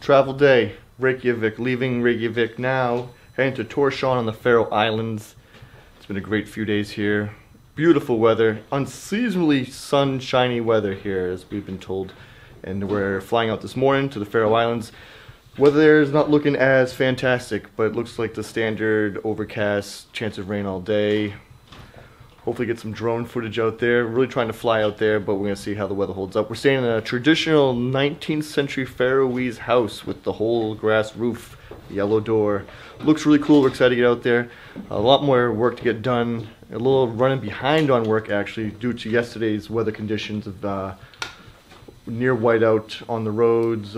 Travel day, Reykjavik, leaving Reykjavik now, heading to Torshavn on the Faroe Islands. It's been a great few days here. Beautiful weather, unseasonably sunshiny weather here as we've been told. And we're flying out this morning to the Faroe Islands. Weather there is not looking as fantastic, but it looks like the standard overcast, chance of rain all day. Hopefully get some drone footage out there. Really trying to fly out there, but we're going to see how the weather holds up. We're staying in a traditional 19th century Faroese house with the whole grass roof, yellow door. Looks really cool. We're excited to get out there. A lot more work to get done. A little running behind on work actually due to yesterday's weather conditions of near whiteout on the roads.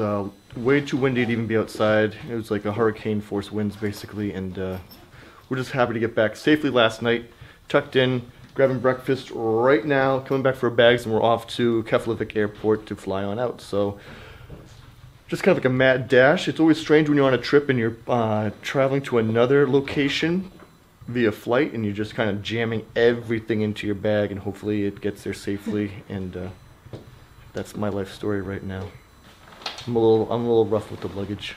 Way too windy to even be outside. It was like a hurricane force winds basically, and we're just happy to get back safely last night. Tucked in, grabbing breakfast right now, coming back for our bags, and we're off to Keflavik Airport to fly on out. So, just kind of like a mad dash. It's always strange when you're on a trip and you're traveling to another location via flight, and you're just kind of jamming everything into your bag, and hopefully it gets there safely. And that's my life story right now. I'm a little rough with the luggage.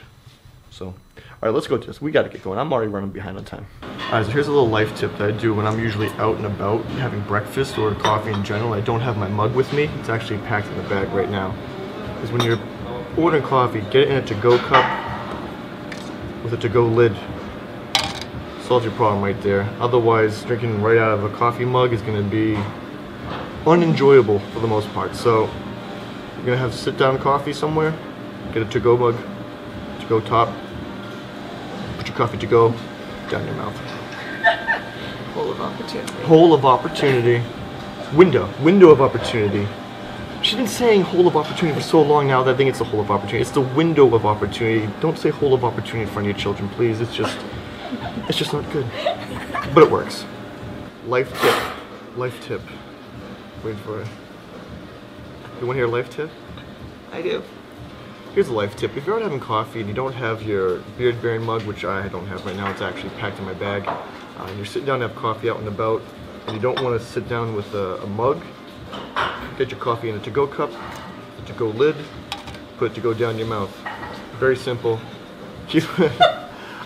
So, all right, let's go to this. We got to get going. I'm already running behind on time. All right, so here's a little life tip that I do when I'm usually out and about having breakfast or coffee in general. I don't have my mug with me. It's actually packed in the bag right now. Is when you're ordering coffee, get it in a to-go cup with a to-go lid. Solves your problem right there. Otherwise, drinking right out of a coffee mug is going to be unenjoyable for the most part. So, you're going to have sit-down coffee somewhere, get a to-go mug, to-go top, put your coffee to go down your mouth. Hole of opportunity. Hole of opportunity. Window of opportunity. She's been saying hole of opportunity for so long now that I think it's a hole of opportunity. It's the window of opportunity. Don't say hole of opportunity in front of your children, please. It's just not good. But it works. Life tip. Life tip. Wait for it. You want to hear a life tip? I do. Here's a life tip. If you're out having coffee and you don't have your beard bearing mug, which I don't have right now, it's actually packed in my bag, and you're sitting down to have coffee out and about, and you don't want to sit down with a mug, get your coffee in a to-go cup, a to-go lid, put it to go down your mouth. Very simple.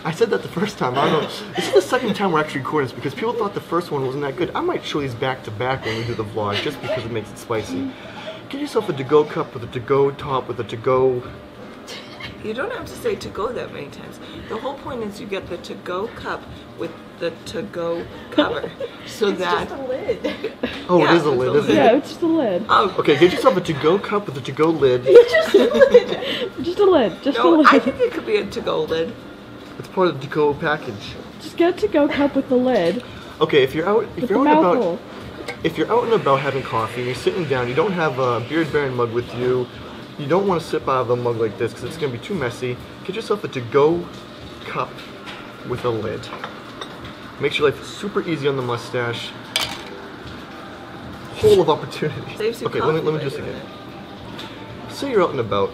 I said that the first time. I don't know. This is the second time we're actually recording this because people thought the first one wasn't that good. I might show these back to back when we do the vlog just because it makes it spicy. Get yourself a to-go cup with a to-go top with a to-go... You don't have to say to-go that many times. The whole point is you get the to-go cup with the to-go cover. So it's that... just a lid. Oh, yeah, it is a lid, isn't it? Yeah, it's just a lid. Oh. Okay, get yourself a to-go cup with a to-go lid. Just a lid. Just a lid. Just a lid. I think it could be a to-go lid. It's part of the to-go package. Just get a to-go cup with the lid. Okay, if you're out and about... If you're out and about having coffee and you're sitting down, you don't have a beard bearing mug with you, you don't want to sip out of a mug like this because it's going to be too messy, get yourself a to-go cup with a lid. Makes your life super easy on the mustache. Hole of opportunity. Saves you okay, coffee, let me do this again. Say you're out and about.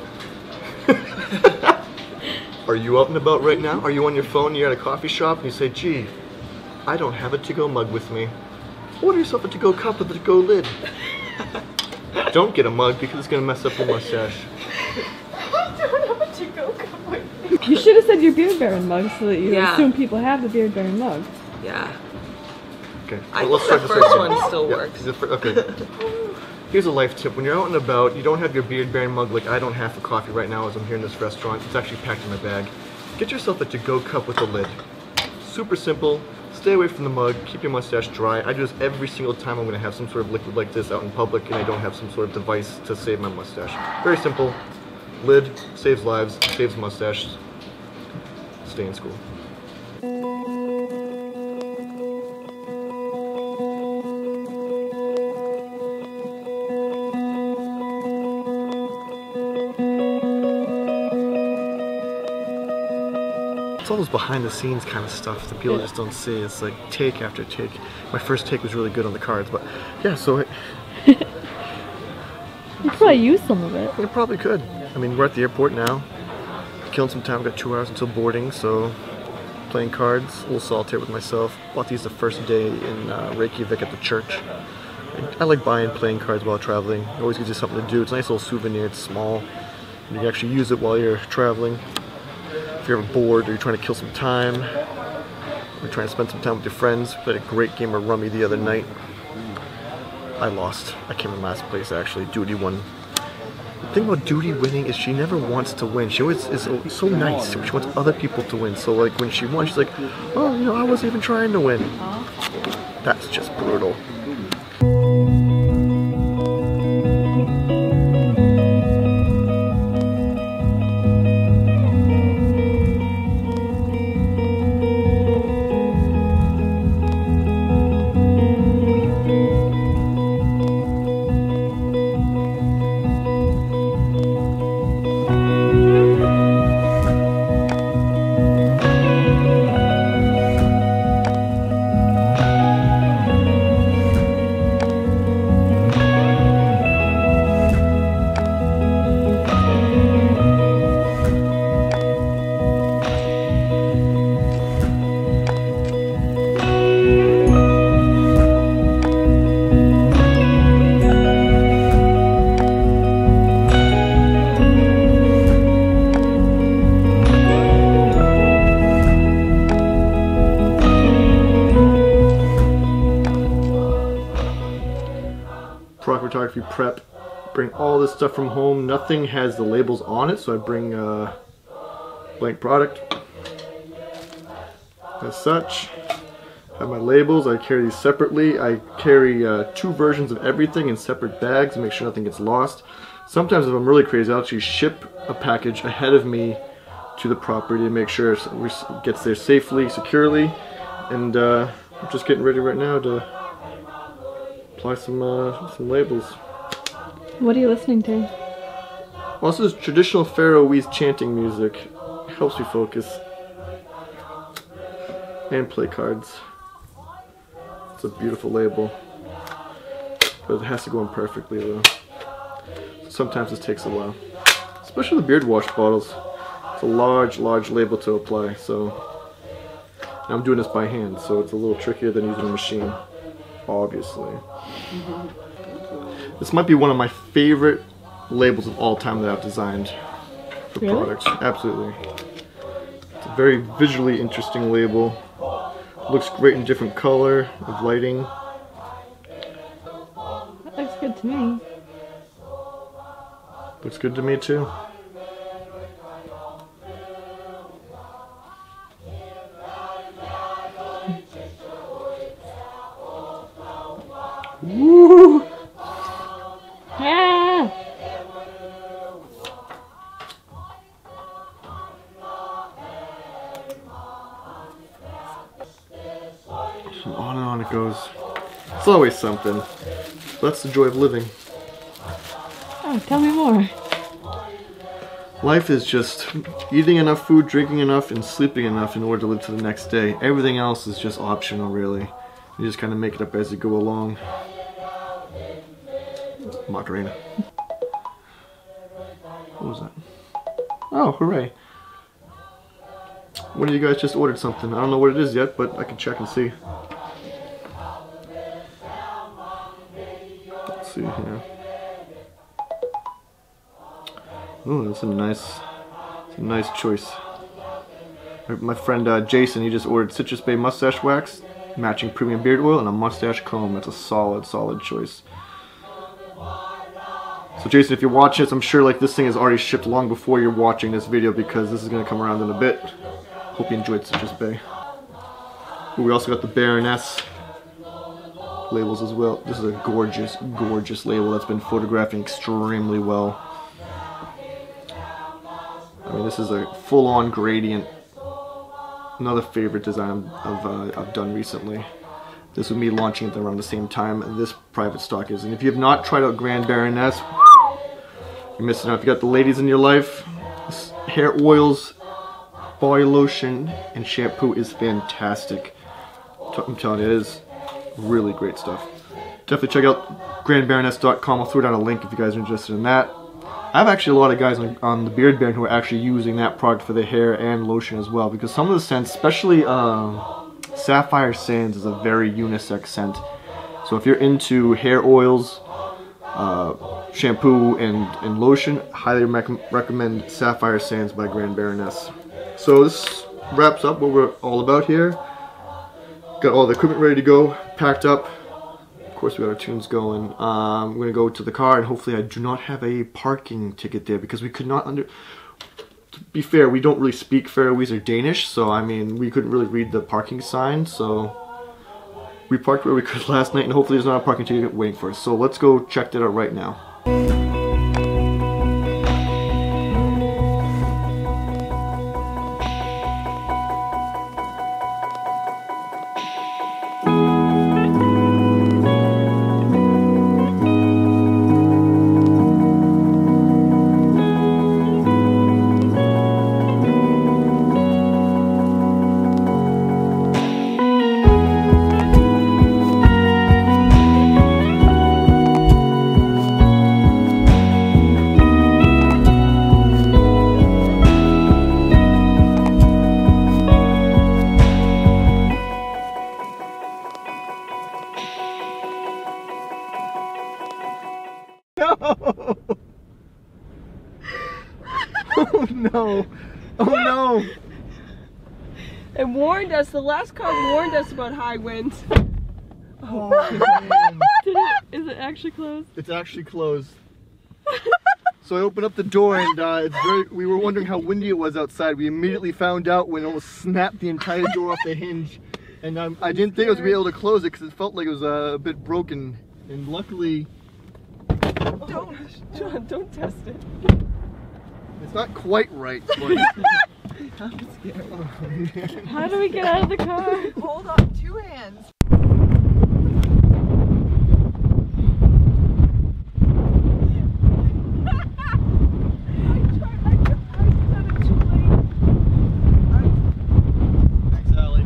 Are you out and about right now? Are you on your phone, you're at a coffee shop, and you say, gee, I don't have a to-go mug with me. Order yourself a to-go cup with a to-go lid. Don't get a mug because it's going to mess up your mustache. I don't have a to-go cup with me. You should have said your beard bearing mug so that you assume people have the beard bearing mug. Yeah. Okay, I let's think start the this first again. one still works. Okay. Here's a life tip. When you're out and about, you don't have your beard bearing mug like I don't have for coffee right now as I'm here in this restaurant. It's actually packed in my bag. Get yourself a to-go cup with a lid. Super simple. Stay away from the mug, keep your mustache dry. I do this every single time I'm going to have some sort of liquid like this out in public and I don't have some sort of device to save my mustache. Very simple. Lid, saves lives, saves mustache. Stay in school. It's all those behind the scenes kind of stuff that people just don't see. It's like take after take. My first take was really good on the cards, but yeah, so you could probably use some of it. You probably could. I mean, we're at the airport now. Killing some time, got 2 hours until boarding, so playing cards, a little solitaire with myself. Bought these the first day in Reykjavik at the church. I like buying playing cards while traveling. It always gives you something to do. It's a nice little souvenir, it's small. You can actually use it while you're traveling. If you're ever bored or you're trying to kill some time, or trying to spend some time with your friends. We played a great game of rummy the other night. I lost. I came in last place actually. Duty won. The thing about Duty winning is she never wants to win. She always is so nice. She wants other people to win. So like when she won, she's like, oh, you know, I wasn't even trying to win. That's just brutal. Photography prep. Bring all this stuff from home. Nothing has the labels on it, so I bring blank product as such. Have my labels. I carry these separately. I carry 2 versions of everything in separate bags to make sure nothing gets lost. Sometimes if I'm really crazy, I'll actually ship a package ahead of me to the property to make sure it gets there safely, securely. And I'm just getting ready right now to apply some labels. What are you listening to? Well, this is traditional Faroese chanting music. It helps me focus. And play cards. It's a beautiful label. But it has to go in perfectly though. Sometimes this takes a while. Especially the beard wash bottles. It's a large label to apply, so and I'm doing this by hand, so it's a little trickier than using a machine. Obviously. This might be one of my favorite labels of all time that I've designed for products. Absolutely. It's a very visually interesting label. Looks great in different color, of lighting. That looks good to me. Looks good to me too. Woo! Yeah! And on it goes. It's always something. That's the joy of living. Oh, tell me more. Life is just eating enough food, drinking enough, and sleeping enough in order to live to the next day. Everything else is just optional, really. You just kind of make it up as you go along. Macarena. What was that? Oh, hooray. One of you guys just ordered something. I don't know what it is yet, but I can check and see. Let's see here. Oh, that's a nice choice. My friend Jason, he just ordered Citrus Bay mustache wax, matching premium beard oil, and a mustache comb. That's a solid choice. So Jason, if you're watching this, I'm sure like this thing is already shipped long before you're watching this video because this is going to come around in a bit. Hope you enjoyed Citrus Bay. Ooh, we also got the Baroness labels as well. This is a gorgeous label that's been photographing extremely well. I mean, this is a full-on gradient. Another favorite design I've done recently. This was me launching it around the same time this private stock is. And if you have not tried out Grand Baroness, you're missing out. If you got the ladies in your life, hair oils, body lotion, and shampoo is fantastic. I'm telling you, it is really great stuff. Definitely check out grandbaroness.com. I'll throw down a link if you guys are interested in that. I have actually a lot of guys on the Beard Baron who are actually using that product for their hair and lotion as well, because some of the scents, especially Sapphire Sands, is a very unisex scent. So if you're into hair oils, shampoo and lotion. Highly recommend Sapphire Sands by Grand Baroness. So this wraps up what we're all about here. Got all the equipment ready to go, packed up. Of course, we got our tunes going. We're gonna go to the car, and hopefully I do not have a parking ticket there, because we could not To be fair, we don't really speak Faroese or Danish, so I mean, we couldn't really read the parking sign, so we parked where we could last night, and hopefully there's not a parking ticket waiting for us. So let's go check that out right now. Oh no! Oh no! It warned us, the last car warned us about high winds. Oh man. Is it actually closed? It's actually closed. So I opened up the door, and we were wondering how windy it was outside. We immediately found out when it almost snapped the entire door off the hinge. And I didn't think I was going to be able to close it because it felt like it was a bit broken. And luckily... John, don't test it. It's not quite right, but... I'm scared. Oh, man. How do we get out of the car? Hold on, 2 hands. Thanks, Allie.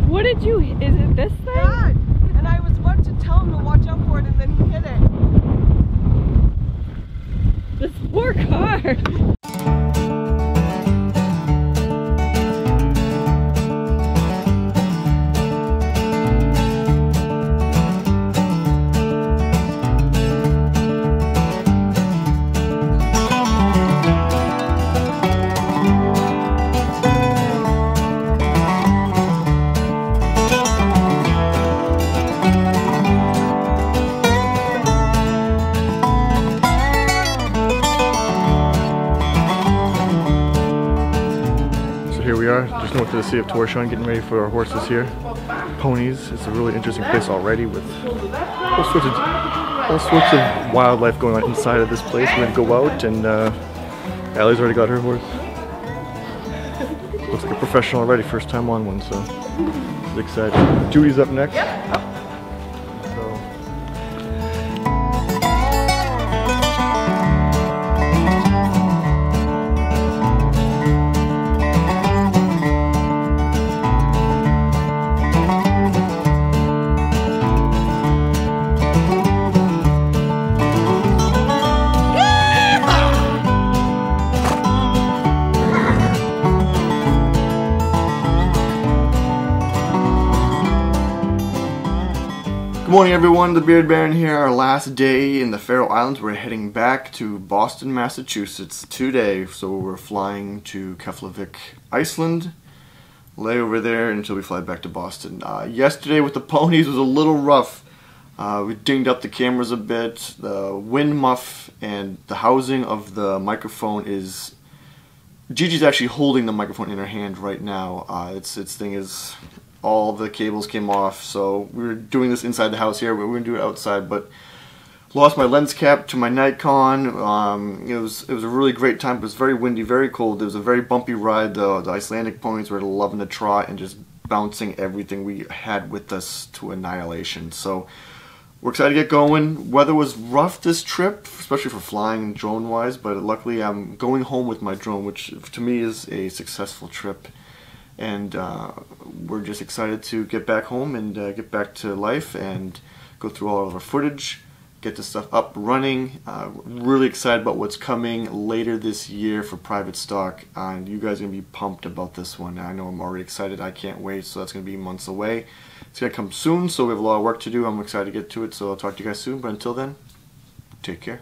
What did you, is it this thing? God. And I was about to tell him to watch out for it, and then he hit it. This poor car. Here we are, just north of the Sea of Torshavn, getting ready for our horses here. Ponies. It's a really interesting place already with all sorts of wildlife going on inside of this place. We're gonna go out, and Allie's already got her horse. Looks like a professional already, first time on one, so it's exciting. Judy's up next. So. Good morning everyone, the Beard Baron here. Our last day in the Faroe Islands. We're heading back to Boston, Massachusetts today. So we're flying to Keflavik, Iceland. Lay over there until we fly back to Boston. Yesterday with the ponies was a little rough. We dinged up the cameras a bit. The wind muff and the housing of the microphone is... Gigi's actually holding the microphone in her hand right now. Its thing is... all the cables came off, so we were doing this inside the house here, but we're gonna do it outside. But lost my lens cap to my Nikon. It was a really great time, but it was very windy, very cold. It was a very bumpy ride. The Icelandic ponies were loving the trot and just bouncing everything we had with us to annihilation. So we're excited to get going. Weather was rough this trip, especially for flying drone wise, but luckily I'm going home with my drone, which to me is a successful trip. And we're just excited to get back home and get back to life and go through all of our footage, get this stuff up running. Really excited about what's coming later this year for private stock, and you guys are going to be pumped about this one. I know I'm already excited. I can't wait. So that's going to be months away. It's going to come soon, so we have a lot of work to do. I'm excited to get to it, so I'll talk to you guys soon. But until then, take care.